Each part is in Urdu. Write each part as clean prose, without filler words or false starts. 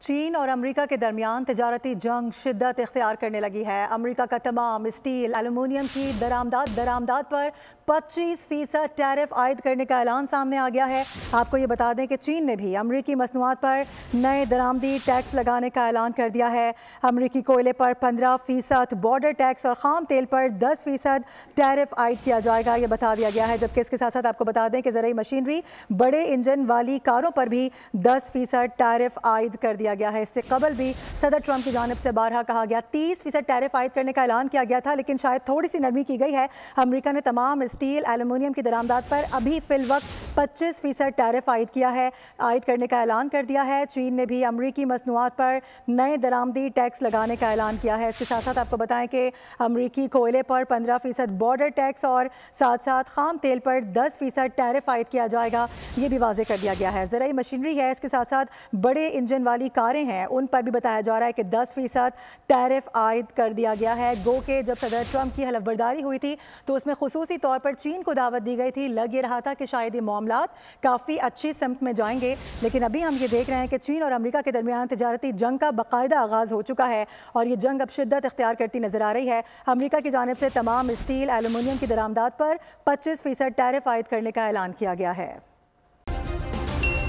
چین اور امریکہ کے درمیان تجارتی جنگ شدت اختیار کرنے لگی ہے۔ امریکہ کا تمام اسٹیل، ایلومینیم کی درآمدات پر 25% ٹیرف عائد کرنے کا اعلان سامنے آ گیا ہے۔ آپ کو یہ بتا دیں کہ چین نے بھی امریکی مصنوعات پر نئے درآمدی ٹیکس لگانے کا اعلان کر دیا ہے۔ امریکی کوئلے پر 15% بارڈر ٹیکس اور خام تیل پر 10% ٹیرف عائد کیا جائے گا، یہ بتا دیا گیا ہے۔ جبکہ اس کے ساتھ ساتھ آپ کو بتا دیں کہ زرعی مشینری، بڑے انجن والی کاروں پر بھی 10% ٹیرف عائد کر دیا گیا ہے۔ اس سے قبل بھی صدر ٹرمپ کی جانب سے بارہا کہا گیا 30% ٹیرف عائد کرنے کا اعلان کیا گیا تھا، لیکن شاید تھوڑی سی نرمی کی گئی ہے۔ امریکہ نے تمام اسٹیل، ایلومینیم کی درآمدات پر ابھی فی الوقت 25% ٹیرف عائد کرنے کا اعلان کر دیا ہے۔ چین نے بھی امریکی مصنوعات پر نئے درآمدی ٹیکس لگانے کا اعلان کیا ہے۔ اس کے ساتھ ساتھ آپ کو بتائیں کہ امریکی کوئلے پر 15% بارڈر ٹیکس اور ساتھ ساتھ خام تیل پر 10% ٹیرف عائد کیا جائے گا، یہ بھی واضح کر دیا گیا ہے۔ زرعی مشینری ہے، اس کے ساتھ ساتھ بڑے انجن والی کاریں ہیں، ان پر بھی بتایا جا رہا ہے کہ 10% ٹیرف عائد کر دیا گیا ہے۔ گو کہ جب صدر ٹرمپ کی حلف برداری ہوئی تھی تو اس میں خصوصی طور پر چین کو دعوت دی گئی تھی۔ لگ یہ رہا تھا کہ شاید یہ معاملات کافی اچھی سمت میں جائیں گے، لیکن ابھی ہم یہ دیکھ رہے ہیں کہ چین اور امریکہ کے درمیان تجارتی جنگ کا باقاعدہ آغاز ہو چکا ہے اور یہ جنگ اب شدت اختیار کرتی نظر آ رہی ہے۔ امریکہ کی جانب سے تمام اسٹیل، ایلومینیم کی درآمدات پر 25% ٹیرف عائد کرنے کا اعلان کیا گیا ہے۔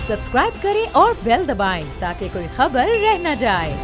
سبسکرائب کریں اور بیل دبائیں تاکہ کوئی خبر رہ نہ جائے۔